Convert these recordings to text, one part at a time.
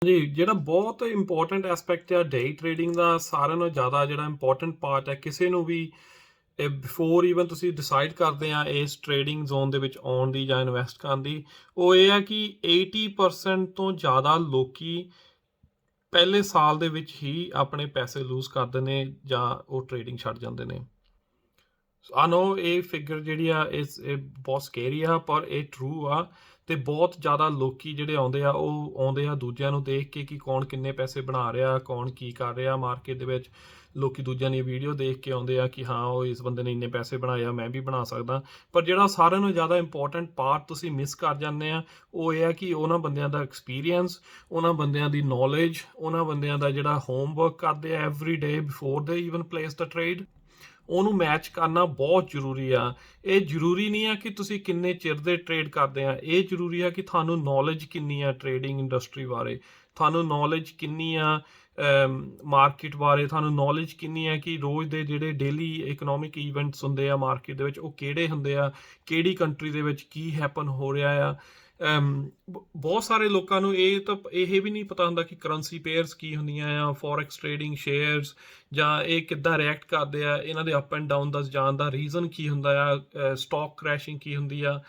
ਜੀ, ਜਿਹੜਾ ਬਹੁਤ ਇੰਪੋਰਟੈਂਟ ਐਸਪੈਕਟ ਆ ਡੇ ਟ੍ਰੇਡਿੰਗ ਦਾ ਸਾਰਿਆਂ ਨਾਲੋਂ ਜ਼ਿਆਦਾ ਜਿਹੜਾ ਇੰਪੋਰਟੈਂਟ ਪਾਰਟ ਹੈ ਕਿਸੇ ਨੂੰ ਵੀ ਬਿਫੋਰ ਈਵਨ ਤੁਸੀਂ ਡਿਸਾਈਡ ਕਰਦੇ ਆ ਇਸ ਟ੍ਰੇਡਿੰਗ ਜ਼ੋਨ ਦੇ ਵਿੱਚ ਆਉਣ ਦੀ ਜਾਂ ਇਨਵੈਸਟ ਕਰਨ ਦੀ, ਉਹ ਇਹ ਆ ਕਿ 80% ਤੋਂ ਜ਼ਿਆਦਾ ਲੋਕੀ ਪਹਿਲੇ ਸਾਲ ਦੇ ਵਿੱਚ ਹੀ ਆਪਣੇ ਪੈਸੇ ਲੂਜ਼ ਕਰਦੇ ਨੇ ਜਾਂ ਉਹ ਟ੍ਰੇਡਿੰਗ ਛੱਡ ਜਾਂਦੇ ਨੇ। ਆ ਨੋ ਇਹ ਫਿਗਰ ਜਿਹੜੀ ਆ ਇਹ ਬਹੁਤ ਸਕੇਰੀ ਆ, ਪਰ ਇਹ ਟਰੂ ਆ। ਤੇ ਬਹੁਤ ਜ਼ਿਆਦਾ ਲੋਕੀ ਜਿਹੜੇ ਆਉਂਦੇ ਆ ਉਹ ਆਉਂਦੇ ਆ ਦੂਜਿਆਂ ਨੂੰ ਦੇਖ ਕੇ ਕਿ ਕੌਣ ਕਿੰਨੇ ਪੈਸੇ ਬਣਾ ਰਿਹਾ, ਕੌਣ ਕੀ ਕਰ ਰਿਹਾ ਮਾਰਕੀਟ ਦੇ ਵਿੱਚ। ਲੋਕੀ ਦੂਜਿਆਂ ਦੀ ਵੀਡੀਓ ਦੇਖ ਕੇ ਆਉਂਦੇ ਆ ਕਿ ਹਾਂ ਉਹ ਇਸ ਬੰਦੇ ਨੇ ਇੰਨੇ ਪੈਸੇ ਬਣਾਏ ਆ, ਮੈਂ ਵੀ ਬਣਾ ਸਕਦਾ। ਪਰ ਜਿਹੜਾ ਸਾਰਿਆਂ ਨੂੰ ਜ਼ਿਆਦਾ ਇੰਪੋਰਟੈਂਟ ਪਾਰਟ ਤੁਸੀਂ ਮਿਸ ਕਰ ਜਾਂਦੇ ਆ, ਉਹ ਇਹ ਆ ਕਿ ਉਹਨਾਂ ਬੰਦਿਆਂ ਦਾ ਐਕਸਪੀਰੀਅੰਸ, ਉਹਨਾਂ ਬੰਦਿਆਂ ਦੀ ਨੌਲੇਜ, ਉਹਨਾਂ ਬੰਦਿਆਂ ਦਾ ਜਿਹੜਾ ਹੋਮਵਰਕ ਕਰਦੇ ਆ ਐਵਰੀ ਡੇ ਬਿਫੋਰ ਦੇ ਈਵਨ ਪਲੇਸ ਦਾ ਟ੍ਰੇਡ, ਉਹਨੂੰ ਮੈਚ ਕਰਨਾ ਬਹੁਤ ਜ਼ਰੂਰੀ ਆ। ਇਹ ਜ਼ਰੂਰੀ ਨਹੀਂ ਆ ਕਿ ਤੁਸੀਂ ਕਿੰਨੇ ਚਿਰ ਦੇ ਟ੍ਰੇਡ ਕਰਦੇ ਆ, ਇਹ ਜ਼ਰੂਰੀ ਆ ਕਿ ਤੁਹਾਨੂੰ ਨੌਲੇਜ ਕਿੰਨੀ ਆ ਟ੍ਰੇਡਿੰਗ ਇੰਡਸਟਰੀ ਬਾਰੇ, ਤੁਹਾਨੂੰ ਨੌਲੇਜ ਕਿੰਨੀ ਆ ਮਾਰਕੀਟ ਬਾਰੇ, ਤੁਹਾਨੂੰ ਨੌਲੇਜ ਕਿੰਨੀ ਹੈ ਕਿ ਰੋਜ਼ ਦੇ ਜਿਹੜੇ ਡੇਲੀ ਇਕਨੋਮਿਕ ਈਵੈਂਟਸ ਹੁੰਦੇ ਆ ਮਾਰਕੀਟ ਦੇ ਵਿੱਚ ਉਹ ਕਿਹੜੇ ਹੁੰਦੇ ਆ, ਕਿਹੜੀ ਕੰਟਰੀ ਦੇ ਵਿੱਚ ਕੀ ਹੈਪਨ ਹੋ ਰਿਹਾ ਆ। ਬਹੁਤ ਸਾਰੇ ਲੋਕਾਂ ਨੂੰ ਇਹ ਵੀ ਨਹੀਂ ਪਤਾ ਹੁੰਦਾ ਕਿ ਕਰੰਸੀ ਪੇਅਰਸ ਕੀ ਹੁੰਦੀਆਂ ਆ, ਫੋਰੈਕਸ ਟ੍ਰੇਡਿੰਗ, ਸ਼ੇਅਰਸ, ਜਾਂ ਇਹ ਕਿੱਦਾਂ ਰਿਐਕਟ ਕਰਦੇ ਆ, ਇਹਨਾਂ ਦੇ ਅਪ ਐਂਡ ਡਾਊਨ ਦਾ ਜਾਣ ਦਾ ਰੀਜ਼ਨ ਕੀ ਹੁੰਦਾ ਆ, ਸਟਾਕ ਕ੍ਰੈਸ਼ਿੰਗ ਕੀ ਹੁੰਦੀ ਆ।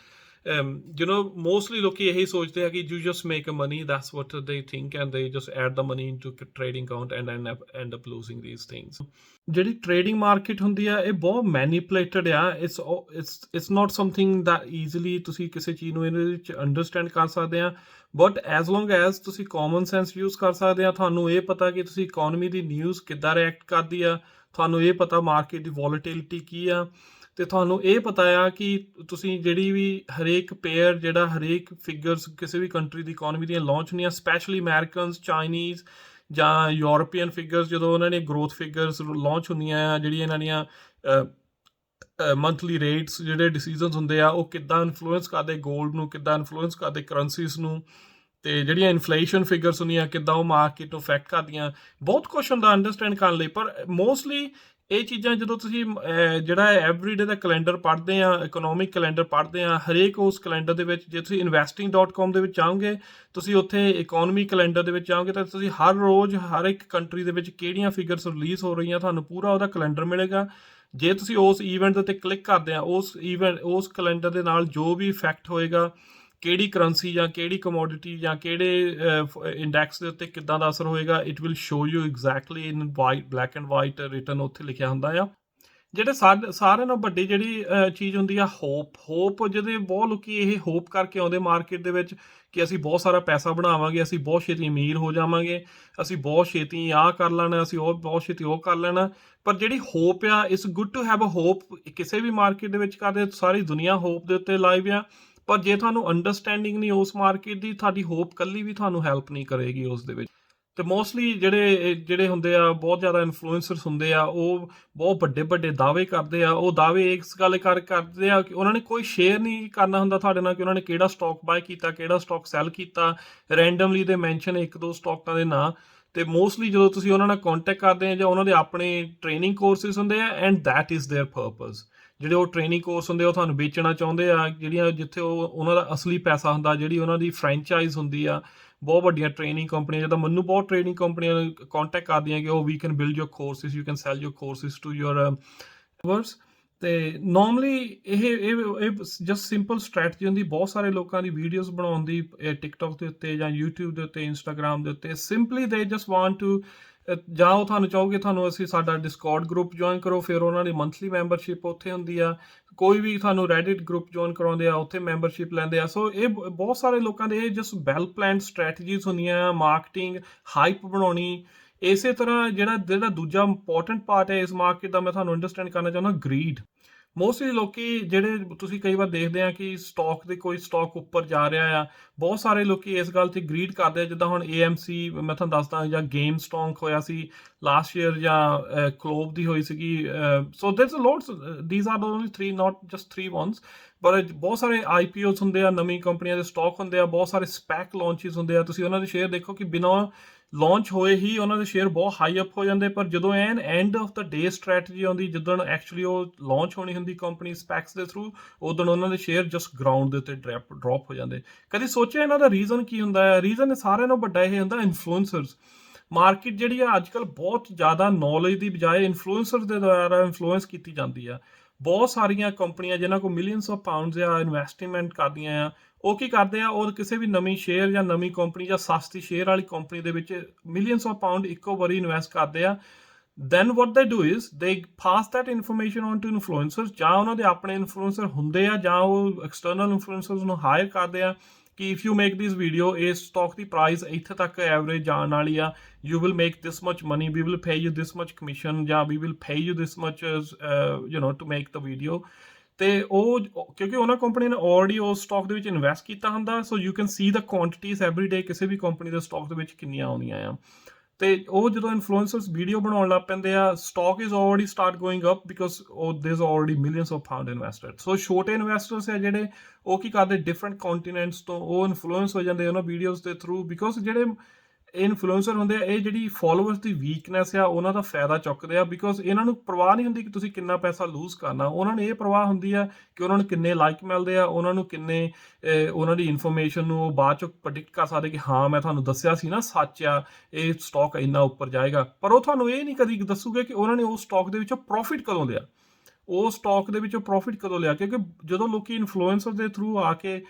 ਮੋਸਟਲੀ ਲੋਕੀ ਇਹੀ ਸੋਚਦੇ ਆ ਕਿ you just make a money, that's what they think, and they just add the money into trading account and end up losing these things. ਜਿਹੜੀ ਟ੍ਰੇਡਿੰਗ ਮਾਰਕੀਟ ਹੁੰਦੀ ਆ ਇਹ ਬਹੁਤ ਮੈਨੀਪੂਲੇਟਡ ਆ। It's not something that easily ਤੁਸੀਂ ਕਿਸੇ ਚੀਜ਼ ਨੂੰ ਇਹਦੇ ਵਿੱਚ ਅੰਡਰਸਟੈਂਡ ਕਰ ਸਕਦੇ ਆ। ਬਟ ਐਜ਼ ਲੌਂਗ ਐਜ਼ ਤੁਸੀਂ ਕਾਮਨ ਸੈਂਸ ਯੂਜ਼ ਕਰ ਸਕਦੇ ਆ, ਤੁਹਾਨੂੰ ਇਹ ਪਤਾ ਕਿ ਤੁਸੀਂ ਇਕੋਨਮੀ ਦੀ ਨਿਊਜ਼ ਕਿੱਦਾਂ ਰਿਐਕਟ ਕਰਦੀ ਆ, ਤੁਹਾਨੂੰ ਇਹ ਪਤਾ ਮਾਰਕੀਟ ਦੀ ਵੋਲੇਟਿਲਿਟੀ ਕੀ ਆ, ਤੇ ਤੁਹਾਨੂੰ ਇਹ ਪਤਾ ਆ ਕਿ ਤੁਸੀਂ ਜਿਹੜੀ ਵੀ ਹਰੇਕ ਪੇਅਰ, ਜਿਹੜਾ ਹਰੇਕ ਫਿਗਰਸ ਕਿਸੇ ਵੀ ਕੰਟਰੀ ਦੀ ਇਕੋਨਮੀ ਦੀਆਂ ਲਾਂਚ ਹੁੰਦੀਆਂ, ਸਪੈਸ਼ਲੀ ਅਮਰੀਕਨਸ, ਚਾਈਨੀਜ਼ ਜਾਂ ਯੂਰਪੀਅਨ ਫਿਗਰਸ, ਜਦੋਂ ਉਹਨਾਂ ਨੇ ਗਰੋਥ ਫਿਗਰਸ ਲਾਂਚ ਹੁੰਦੀਆਂ ਆ, ਜਿਹੜੀਆਂ ਇਹਨਾਂ ਦੀਆਂ ਮੰਥਲੀ ਰੇਟਸ, ਜਿਹੜੇ ਡਿਸੀਜਨਸ ਹੁੰਦੇ ਆ, ਉਹ ਕਿੱਦਾਂ ਇਨਫਲੂਐਂਸ ਕਰਦੇ ਗੋਲਡ ਨੂੰ, ਕਿੱਦਾਂ ਇਨਫਲੂਐਂਸ ਕਰਦੇ ਕਰੰਸੀਜ਼ ਨੂੰ, ਤੇ ਜਿਹੜੀਆਂ ਇਨਫਲੇਸ਼ਨ ਫਿਗਰਸ ਹੁੰਦੀਆਂ ਕਿੱਦਾਂ ਉਹ ਮਾਰਕੀਟ ਨੂੰ ਅਫੈਕਟ ਕਰਦੀਆਂ, ਬਹੁਤ ਕੁਛ ਹੁੰਦਾ ਅੰਡਰਸਟੈਂਡ ਕਰਨ ਲਈ। ਪਰ ਮੋਸਟਲੀ ਇਹ ਚੀਜ਼ਾਂ ਜਦੋਂ ਤੁਸੀਂ ਜਿਹੜਾ ਐਵਰੀਡੇ ਦਾ ਕੈਲੰਡਰ ਪੜ੍ਹਦੇ ਆ, ਇਕਨੋਮਿਕ ਕੈਲੰਡਰ ਪੜ੍ਹਦੇ ਆ, ਹਰੇਕ ਉਸ ਕੈਲੰਡਰ ਦੇ ਵਿੱਚ ਜੇ ਤੁਸੀਂ investing.com ਦੇ ਵਿੱਚ ਜਾਓਗੇ, ਤੁਸੀਂ ਉੱਥੇ ਇਕੋਨਮੀ ਕੈਲੰਡਰ ਦੇ ਵਿੱਚ ਜਾਓਗੇ ਤਾਂ ਤੁਸੀਂ ਹਰ ਰੋਜ਼ ਹਰ ਇੱਕ ਕੰਟਰੀ ਦੇ ਵਿੱਚ ਕਿਹੜੀਆਂ ਫਿਗਰਸ ਰਿਲੀਜ਼ ਹੋ ਰਹੀਆਂ ਤੁਹਾਨੂੰ ਪੂਰਾ ਉਹਦਾ ਕੈਲੰਡਰ ਮਿਲੇਗਾ। ਜੇ ਤੁਸੀਂ ਉਸ ਈਵੈਂਟ ਦੇ ਉੱਤੇ ਕਲਿੱਕ ਕਰਦੇ ਆ, ਉਸ ਕੈਲੰਡਰ ਦੇ ਨਾਲ ਜੋ ਵੀ ਇਫੈਕਟ ਹੋਏਗਾ, ਕਿਹੜੀ ਕਰੰਸੀ ਜਾਂ ਕਿਹੜੀ ਕਮੋਡਿਟੀ ਜਾਂ ਕਿਹੜੇ ਇੰਡੈਕਸ ਦੇ ਉੱਤੇ ਕਿੱਦਾਂ ਦਾ ਅਸਰ ਹੋਏਗਾ, it will show you exactly in white, black and white written ਉੱਥੇ ਲਿਖਿਆ ਹੁੰਦਾ ਆ। ਜਿਹੜੇ ਸਾਰਿਆਂ ਨਾਲੋਂ ਵੱਡੀ ਜਿਹੜੀ ਚੀਜ਼ ਹੁੰਦੀ ਆ ਹੋਪ, ਜਿਹਦੇ ਬਹੁਤ ਲੋਕੀ ਇਹ ਹੋਪ ਕਰਕੇ ਆਉਂਦੇ ਮਾਰਕੀਟ ਦੇ ਵਿੱਚ ਕਿ ਅਸੀਂ ਬਹੁਤ ਸਾਰਾ ਪੈਸਾ ਬਣਾਵਾਂਗੇ, ਅਸੀਂ ਬਹੁਤ ਛੇਤੀ ਅਮੀਰ ਹੋ ਜਾਵਾਂਗੇ, ਅਸੀਂ ਬਹੁਤ ਛੇਤੀ ਆਹ ਕਰ ਲੈਣਾ, ਅਸੀਂ ਉਹ ਬਹੁਤ ਛੇਤੀ ਉਹ ਕਰ ਲੈਣਾ। ਪਰ ਜਿਹੜੀ ਹੋਪ ਆ, it's good to have a hope. ਕਿਸੇ ਵੀ ਮਾਰਕੀਟ ਦੇ ਵਿੱਚ ਕਰਦੇ, ਸਾਰੀ ਦੁਨੀਆ ਹੋਪ ਦੇ ਉੱਤੇ ਲਾਈਵ ਆ। ਪਰ ਜੇ ਤੁਹਾਨੂੰ ਅੰਡਰਸਟੈਂਡਿੰਗ ਨਹੀਂ ਉਸ ਮਾਰਕੀਟ ਦੀ, ਤੁਹਾਡੀ ਹੋਪ ਕੱਲੀ ਵੀ ਤੁਹਾਨੂੰ ਹੈਲਪ ਨਹੀਂ ਕਰੇਗੀ ਉਸ ਦੇ ਵਿੱਚ। ਤੇ ਮੋਸਟਲੀ ਜਿਹੜੇ ਹੁੰਦੇ ਆ, ਬਹੁਤ ਜ਼ਿਆਦਾ ਇਨਫਲੂਐਂਸਰਸ ਹੁੰਦੇ ਆ, ਉਹ ਬਹੁਤ ਵੱਡੇ ਵੱਡੇ ਦਾਅਵੇ ਕਰਦੇ ਆ। ਉਹ ਦਾਅਵੇ ਇਸ ਗੱਲ ਕਰਦੇ ਆ ਕਿ ਉਹਨਾਂ ਨੇ ਕੋਈ ਸ਼ੇਅਰ ਨਹੀਂ ਕਰਨਾ ਹੁੰਦਾ ਤੁਹਾਡੇ ਨਾਲ ਕਿ ਉਹਨਾਂ ਨੇ ਕਿਹੜਾ ਸਟਾਕ ਬਾਏ ਕੀਤਾ, ਕਿਹੜਾ ਸਟਾਕ ਸੈਲ ਕੀਤਾ। ਰੈਂਡਮਲੀ ਦੇ ਮੈਂਸ਼ਨ ਇੱਕ ਦੋ ਸਟਾਕਾਂ ਦੇ ਨਾਂ। ਤੇ ਮੋਸਟਲੀ ਜਦੋਂ ਤੁਸੀਂ ਉਹਨਾਂ ਨਾਲ ਕੰਟੈਕਟ ਕਰਦੇ ਆ ਜਾਂ ਉਹਨਾਂ ਦੇ ਆਪਣੇ ਟ੍ਰੇਨਿੰਗ ਕੋਰਸਿਸ ਹੁੰਦੇ ਆ, and that is their purpose. ਜਿਹੜੇ ਉਹ ਟ੍ਰੇਨਿੰਗ ਕੋਰਸ ਹੁੰਦੇ ਆ ਉਹ ਤੁਹਾਨੂੰ ਵੇਚਣਾ ਚਾਹੁੰਦੇ ਆ, ਜਿਹੜੀਆਂ ਜਿੱਥੇ ਉਹਨਾਂ ਦਾ ਅਸਲੀ ਪੈਸਾ ਹੁੰਦਾ, ਜਿਹੜੀ ਉਹਨਾਂ ਦੀ ਫਰੈਂਚਾਈਜ਼ ਹੁੰਦੀ ਆ। ਬਹੁਤ ਵੱਡੀਆਂ ਟ੍ਰੇਨਿੰਗ ਕੰਪਨੀਆਂ, ਜਿੱਦਾਂ ਮੈਨੂੰ ਬਹੁਤ ਟ੍ਰੇਨਿੰਗ ਕੰਪਨੀਆਂ ਕੰਟੈਕਟ ਕਰਦੀਆਂ ਕਿ ਉਹ we can build your courses, you can sell your courses to your viewers. ਤੇ ਨੋਰਮਲੀ ਇਹ ਜਸਟ ਸਿੰਪਲ ਸਟ੍ਰੈਟਜੀ ਹੁੰਦੀ ਬਹੁਤ ਸਾਰੇ ਲੋਕਾਂ ਦੀ ਵੀਡੀਓਜ਼ ਬਣਾਉਣ ਦੀ, ਟਿਕਟੋਕ ਦੇ ਉੱਤੇ ਜਾਂ ਯੂਟਿਊਬ ਦੇ ਉੱਤੇ, ਇੰਸਟਾਗ੍ਰਾਮ ਦੇ ਉੱਤੇ। ਸਿੰਪਲੀ ਦੇ ਜਸਟ ਵਾਂਟ ਟੂ, ਜਾਂ ਉਹ ਤੁਹਾਨੂੰ ਚਾਹੋਗੇ ਤੁਹਾਨੂੰ ਅਸੀਂ ਸਾਡਾ ਡਿਸਕੌਰਡ ਗਰੁੱਪ ਜੁਆਇਨ ਕਰੋ, ਫਿਰ ਉਹਨਾਂ ਦੀ ਮੰਥਲੀ ਮੈਂਬਰਸ਼ਿਪ ਉੱਥੇ ਹੁੰਦੀ ਆ। ਕੋਈ ਵੀ ਤੁਹਾਨੂੰ ਰੈਡਿਟ ਗਰੁੱਪ ਜੁਆਇਨ ਕਰਾਉਂਦੇ ਆ, ਉੱਥੇ ਮੈਂਬਰਸ਼ਿਪ ਲੈਂਦੇ ਆ। ਸੋ ਇਹ ਬਹੁਤ ਸਾਰੇ ਲੋਕਾਂ ਦੇ ਇਹ ਜਸਟ ਵੈਲ ਪਲੈਨਡ ਸਟ੍ਰੈਟਜੀਜ਼ ਹੁੰਦੀਆਂ ਆ, ਮਾਰਕੀਟਿੰਗ, ਹਾਈਪ ਬਣਾਉਣੀ। ਇਸੇ ਤਰ੍ਹਾਂ ਜਿਹੜਾ ਦੂਜਾ ਇੰਪੋਰਟੈਂਟ ਪਾਰਟ ਹੈ ਇਸ ਮਾਰਕੀਟ ਦਾ, ਮੈਂ ਤੁਹਾਨੂੰ ਅੰਡਰਸਟੈਂਡ ਕਰਨਾ ਚਾਹੁੰਦਾ, ਗਰੀਡ। ਮੋਸਟਲੀ ਲੋਕੀ ਜਿਹੜੇ ਤੁਸੀਂ ਕਈ ਵਾਰ ਦੇਖਦੇ ਆ ਕਿ ਕੋਈ ਸਟਾਕ ਉੱਪਰ ਜਾ ਰਿਹਾ ਆ, ਬਹੁਤ ਸਾਰੇ ਲੋਕੀ ਇਸ ਗੱਲ 'ਤੇ ਗਰੀਡ ਕਰਦੇ ਆ। ਜਿੱਦਾਂ ਹੁਣ AMC ਮੈਂ ਤੁਹਾਨੂੰ ਦੱਸਦਾ, ਜਾਂ ਗੇਮ ਸਟਾਕ ਹੋਇਆ ਸੀ ਲਾਸਟ ਈਅਰ, ਜਾਂ ਕਲੋਬ ਦੀ ਹੋਈ ਸੀਗੀ। So there's lots, these are only 3, not just 3 ones। ਪਰ ਬਹੁਤ ਸਾਰੇ IPOs ਹੁੰਦੇ ਆ, ਨਵੀਂ ਕੰਪਨੀਆਂ ਦੇ ਸਟਾਕ ਹੁੰਦੇ ਆ, ਬਹੁਤ ਸਾਰੇ ਸਪੈਕ ਲਾਂਚਸ ਹੁੰਦੇ ਆ, ਤੁਸੀਂ ਉਹਨਾਂ ਦੇ ਸ਼ੇਅਰ ਦੇਖੋ ਕਿ ਬਿਨਾਂ ਲਾਂਚ ਹੋਏ ਹੀ ਉਹਨਾਂ ਦੇ ਸ਼ੇਅਰ ਬਹੁਤ ਹਾਈ ਅਪ ਹੋ ਜਾਂਦੇ, ਪਰ ਜਦੋਂ an end of the day strategy ਆਉਂਦੀ, ਜਿੱਦਣ ਐਕਚੁਅਲੀ ਉਹ ਲਾਂਚ ਹੋਣੀ ਹੁੰਦੀ ਕੰਪਨੀ ਸਪੈਕਸ ਦੇ ਥਰੂ, ਉਦੋਂ ਉਹਨਾਂ ਦੇ ਸ਼ੇਅਰ ਜਸਟ ਗਰਾਊਂਡ ਦੇ ਉੱਤੇ ਡ੍ਰੌਪ ਹੋ ਜਾਂਦੇ। ਕਦੀ ਸੋਚਿਆ ਇਹਨਾਂ ਦਾ ਰੀਜ਼ਨ ਕੀ ਹੁੰਦਾ ਹੈ? ਰੀਜ਼ਨ ਸਾਰਿਆਂ ਨਾਲੋਂ ਵੱਡਾ ਇਹ ਹੁੰਦਾ ਇਨਫਲੂਐਂਸਰਸ। ਮਾਰਕੀਟ ਜਿਹੜੀ ਆ ਅੱਜ ਕੱਲ੍ਹ ਬਹੁਤ ਜ਼ਿਆਦਾ ਨੌਲੇਜ ਦੀ ਬਜਾਏ ਇਨਫਲੂਐਂਸਰ ਦੇ ਦੁਆਰਾ ਇਨਫਲੂਐਂਸ ਕੀਤੀ ਜਾਂਦੀ ਆ। ਬਹੁਤ ਸਾਰੀਆਂ ਕੰਪਨੀਆਂ ਜਿਨ੍ਹਾਂ ਕੋਲ ਮਿਲੀਅਨਸ ਆਫ ਪਾਉਂਡਸ ਆ ਇਨਵੈਸਟਮੈਂਟ ਕਰਦੀਆਂ ਆ, ਉਹ ਕੀ ਕਰਦੇ ਆ, ਉਹ ਕਿਸੇ ਵੀ ਨਵੀਂ ਸ਼ੇਅਰ ਜਾਂ ਨਵੀਂ ਕੰਪਨੀ ਜਾਂ ਸਸਤੀ ਸ਼ੇਅਰ ਵਾਲੀ ਕੰਪਨੀ ਦੇ ਵਿੱਚ ਮਿਲੀਅਨਸ ਆਫ ਪਾਉਂਡ ਇੱਕੋ ਵਾਰੀ ਇਨਵੈਸਟ ਕਰਦੇ ਆ। then what they do is they pass that information on to influencers, ਜਾਂ ਉਹਨਾਂ ਦੇ ਆਪਣੇ ਇਨਫਲੂਐਂਸਰ ਹੁੰਦੇ ਆ ਜਾਂ ਉਹ ਐਕਸਟਰਨਲ ਇਨਫਲੂਐਂਸਰਸ ਨੂੰ ਹਾਇਰ ਕਰਦੇ ਆ ਕਿ if you make this video, ਇਸ ਸਟਾਕ ਦੀ ਪ੍ਰਾਈਸ ਇੱਥੇ ਤੱਕ ਐਵਰੇਜ ਜਾਣ ਵਾਲੀ ਆ, you will make this much money, we will pay you this much commission, ਜਾਂ we will pay you this much to make the video. ਤੇ ਉਹ ਕਿਉਂਕਿ ਉਹਨਾਂ ਕੰਪਨੀ ਨੇ ਆਲਰੇਡੀ ਉਸ ਸਟਾਕ ਦੇ ਵਿੱਚ ਇਨਵੈਸਟ ਕੀਤਾ ਹੁੰਦਾ, so you can see the quantities every day ਕਿਸੇ ਵੀ ਕੰਪਨੀ ਦੇ ਸਟਾਕ ਦੇ ਵਿੱਚ ਕਿੰਨੀਆਂ ਆਉਂਦੀਆਂ ਆ। ਤੇ ਉਹ ਜਦੋਂ ਇਨਫਲੂਐਂਸਰਸ ਵੀਡੀਓ ਬਣਾਉਣ ਲੱਗ ਪੈਂਦੇ ਆ, stock is already start going up because there is already millions of pound invested. So ਛੋਟੇ ਇਨਵੈਸਟਰਸ ਆ ਜਿਹੜੇ, ਉਹ ਕੀ ਕਰਦੇ, ਡਿਫਰੈਂਟ ਕੰਟੀਨੈਂਟਸ ਤੋਂ ਉਹ ਇਨਫਲੂਐਂਸ ਹੋ ਜਾਂਦੇ ਉਹਨਾਂ ਵੀਡੀਓਜ਼ ਦੇ ਥਰੂ, ਬਿਕਾਜ਼ ਜਿਹੜੇ ਇਨਫਲੂਐਂਸਰ ਹੁੰਦੇ ਆ, ਇਹ ਜਿਹੜੀ ਫੋਲੋਅਰਸ ਦੀ ਵੀਕਨੈਸ ਆ ਉਹਨਾਂ ਦਾ ਫਾਇਦਾ ਚੁੱਕਦੇ ਆ, ਬਿਕਾਜ਼ ਇਹਨਾਂ ਨੂੰ ਪਰਵਾਹ ਨਹੀਂ ਹੁੰਦੀ ਕਿ ਤੁਸੀਂ ਕਿੰਨਾ ਪੈਸਾ ਲੂਜ਼ ਕਰਨਾ, ਉਹਨਾਂ ਨੂੰ ਇਹ ਪਰਵਾਹ ਹੁੰਦੀ ਆ ਕਿ ਉਹਨਾਂ ਨੂੰ ਕਿੰਨੇ ਲਾਈਕ ਮਿਲਦੇ ਆ, ਉਹਨਾਂ ਨੂੰ ਕਿੰਨੇ ਉਹਨਾਂ ਦੀ ਇਨਫੋਰਮੇਸ਼ਨ ਨੂੰ ਉਹ ਬਾਅਦ ਚੋਂ ਪ੍ਰੈਡਿਕਟ ਕਰ ਸਕਦੇ ਕਿ ਹਾਂ ਮੈਂ ਤੁਹਾਨੂੰ ਦੱਸਿਆ ਸੀ ਨਾ, ਸੱਚ ਆ, ਇਹ ਸਟਾਕ ਇੰਨਾ ਉੱਪਰ ਜਾਏਗਾ। ਪਰ ਉਹ ਤੁਹਾਨੂੰ ਇਹ ਨਹੀਂ ਕਦੀ ਦੱਸੂਗੇ ਕਿ ਉਹਨਾਂ ਨੇ ਉਸ ਸਟਾਕ ਦੇ ਵਿੱਚੋਂ ਪ੍ਰੋਫਿਟ ਕਦੋਂ ਲਿਆ, ਉਹ ਸਟਾਕ ਦੇ ਵਿੱਚੋਂ ਪ੍ਰੋਫਿਟ ਕਦੋਂ ਲਿਆ, ਕਿਉਂਕਿ ਜਦੋਂ ਲੋਕੀ ਇਨਫਲੂਐਂਸਰ ਦੇ ਥਰੂ ਆ ਕੇ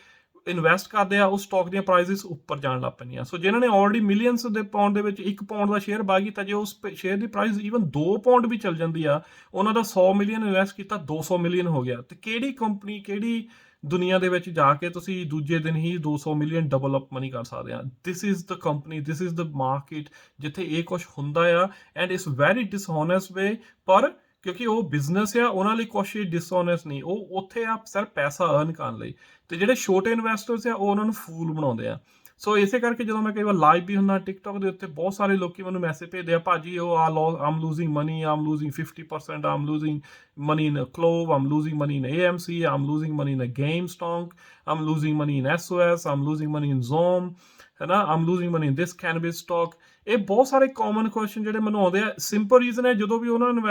ਇਨਵੈਸਟ ਕਰਦੇ ਆ, ਉਸ ਸਟਾਕ ਦੀਆਂ ਪ੍ਰਾਈਸਿਸ ਉੱਪਰ ਜਾਣ ਲੱਗ ਪੈਂਦੀਆਂ। ਸੋ ਜਿਨ੍ਹਾਂ ਨੇ ਆਲਰੇਡੀ ਮਿਲੀਅਨਸ ਦੇ ਪਾਉਂਡ ਦੇ ਵਿੱਚ 1 ਪਾਉਂਡ ਦਾ ਸ਼ੇਅਰ ਬਾਈ ਕੀਤਾ, ਜੇ ਉਸ ਸ਼ੇਅਰ ਦੀ ਪ੍ਰਾਈਸ ਈਵਨ 2 ਪਾਉਂਡ ਵੀ ਚੱਲ ਜਾਂਦੀ ਆ, ਉਹਨਾਂ ਦਾ 100 ਮਿਲੀਅਨ ਇਨਵੈਸਟ ਕੀਤਾ 200 ਮਿਲੀਅਨ ਹੋ ਗਿਆ। ਤੇ ਕਿਹੜੀ ਕੰਪਨੀ, ਕਿਹੜੀ ਦੁਨੀਆ ਦੇ ਵਿੱਚ ਜਾ ਕੇ ਤੁਸੀਂ ਦੂਜੇ ਦਿਨ ਹੀ 200 ਮਿਲੀਅਨ ਡਬਲ ਅਪ ਮਨੀ ਕਰ ਸਕਦੇ ਆ? This is the company, this is the market ਜਿੱਥੇ ਇਹ ਕੁਝ ਹੁੰਦਾ ਆ, ਐਂਡ ਇਟਸ ਵੈਰੀ ਡਿਸਹੋਨੈਸਟ ਵੇ। ਪਰ ਕਿਉਂਕਿ ਉਹ ਬਿਜ਼ਨਸ ਆ, ਉਹਨਾਂ ਲਈ ਕੁਛ ਡਿਸਹੋਨੈਸਟ ਨਹੀਂ, ਉਹ ਉੱਥੇ ਆ ਸਿਰਫ ਪੈਸਾ ਅਰਨ ਕਰਨ ਲਈ। ਤੇ ਜਿਹੜੇ ਛੋਟੇ ਇਨਵੈਸਟਰਸ ਆ, ਉਹ ਉਹਨਾਂ ਨੂੰ ਫੂਲ ਬਣਾਉਂਦੇ ਆ। ਸੋ ਇਸੇ ਕਰਕੇ ਜਦੋਂ ਮੈਂ ਕਈ ਵਾਰ ਲਾਈਵ ਵੀ ਹੁੰਦਾ ਟਿਕਟੌਕ ਦੇ ਉੱਤੇ, ਬਹੁਤ ਸਾਰੇ ਲੋਕੀ ਮੈਨੂੰ ਮੈਸੇਜ ਭੇਜਦੇ ਆ, ਭਾਜੀ ਉਹ I'm losing money, I'm losing 50%, I'm losing money in a Clove, I'm losing money in AMC, I'm losing money in a GameStop, I'm losing money in SOS, I'm losing money in Zoom, ਹੈ ਨਾ, I'm losing money in this cannabis stock। ਇਹ ਬਹੁਤ ਸਾਰੇ common question ਜਿਹੜੇ ਮੈਨੂੰ ਆਉਂਦੇ ਆ। Simple reason ਹੈ, ਜਦੋਂ ਵੀ ਉਹਨਾਂ ਨੂੰ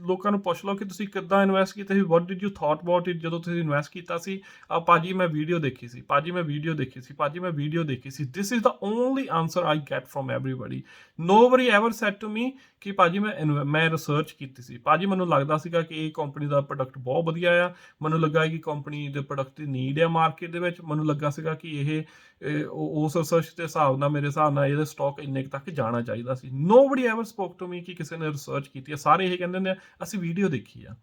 ਲੋਕਾਂ ਨੂੰ ਪੁੱਛ ਲਓ ਕਿ ਤੁਸੀਂ ਕਿੱਦਾਂ ਇਨਵੈਸਟ ਕੀਤਾ ਸੀ, what did you thought about it, ਜਦੋਂ ਤੁਸੀਂ ਇਨਵੈਸਟ ਕੀਤਾ ਸੀ, ਭਾਜੀ ਮੈਂ ਵੀਡੀਓ ਦੇਖੀ ਸੀ, ਭਾਜੀ ਮੈਂ ਵੀਡੀਓ ਦੇਖੀ ਸੀ, ਭਾਜੀ ਮੈਂ ਵੀਡੀਓ ਦੇਖੀ ਸੀ। This is the only answer I get from everybody. Nobody ever said to me ਕਿ ਭਾਜੀ ਮੈਂ ਰਿਸਰਚ ਕੀਤੀ ਸੀ, ਭਾਜੀ ਮੈਨੂੰ ਲੱਗਦਾ ਸੀਗਾ ਕਿ ਇਹ ਕੰਪਨੀ ਦਾ ਪ੍ਰੋਡਕਟ ਬਹੁਤ ਵਧੀਆ ਆ, ਮੈਨੂੰ ਲੱਗਾ ਕਿ ਕੰਪਨੀ ਦੇ ਪ੍ਰੋਡਕਟ ਦੀ ਨੀਡ ਆ ਮਾਰਕੀਟ ਦੇ ਵਿੱਚ, ਮੈਨੂੰ ਲੱਗਾ ਸੀਗਾ ਕਿ ਇਹ ਉਸ ਰਿਸਰਚ ਦੇ ਹਿਸਾਬ ਨਾਲ, ਮੇਰੇ ਹਿਸਾਬ ਨਾਲ ਇਹਦਾ ਸਟਾਕ ਇੰਨੇ ਤੱਕ ਜਾਣਾ ਚਾਹੀਦਾ ਸੀ। Nobody ever spoke to me ਕਿ ਕਿਸੇ ਨੇ ਰਿਸਰਚ ਕੀਤੀ ਹੈ, ਸਾਰੇ ਇਹ ਕਹਿੰਦੇ ਹੁੰਦੇ ਆ ਅਸੀਂ ਵੀਡੀਓ ਦੇਖੀ ਆ।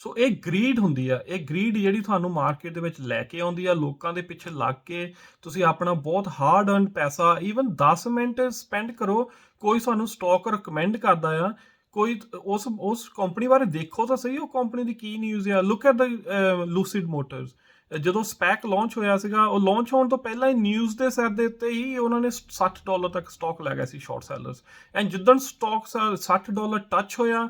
ਸੋ ਇਹ ਗਰੀਡ ਹੁੰਦੀ ਆ, ਇਹ ਗਰੀਡ ਜਿਹੜੀ ਤੁਹਾਨੂੰ ਮਾਰਕੀਟ ਦੇ ਵਿੱਚ ਲੈ ਕੇ ਆਉਂਦੀ ਆ, ਲੋਕਾਂ ਦੇ ਪਿੱਛੇ ਲੱਗ ਕੇ ਤੁਸੀਂ ਆਪਣਾ ਬਹੁਤ ਹਾਰਡ ਅਰਨ ਪੈਸਾ, ਈਵਨ 10 ਮਿੰਟ ਸਪੈਂਡ ਕਰੋ, ਕੋਈ ਤੁਹਾਨੂੰ ਸਟਾਕ ਰਿਕਮੈਂਡ ਕਰਦਾ ਆ, ਕੋਈ ਉਸ ਕੰਪਨੀ ਬਾਰੇ ਦੇਖੋ ਤਾਂ ਸਹੀ, ਉਹ ਕੰਪਨੀ ਦੀ ਕੀ ਨਿਊਜ਼ ਆ। ਲੁੱਕ ਐਟ ਦ ਲੂਸਿਡ ਮੋਟਰਸ, ਜਦੋਂ ਸਪੈਕ ਲਾਂਚ ਹੋਇਆ ਸੀਗਾ, ਉਹ ਲਾਂਚ ਹੋਣ ਤੋਂ ਪਹਿਲਾਂ ਹੀ ਨਿਊਜ਼ ਦੇ ਸਿਰ ਦੇ ਉੱਤੇ ਹੀ ਉਹਨਾਂ ਨੇ $60 ਤੱਕ ਸਟਾਕ ਲੈ ਗਿਆ ਸੀ ਸ਼ਾਰਟ ਸੈਲਰਸ, ਐਂਡ ਜਿੱਦਣ ਸਟਾਕ $60 ਟੱਚ ਹੋਇਆ,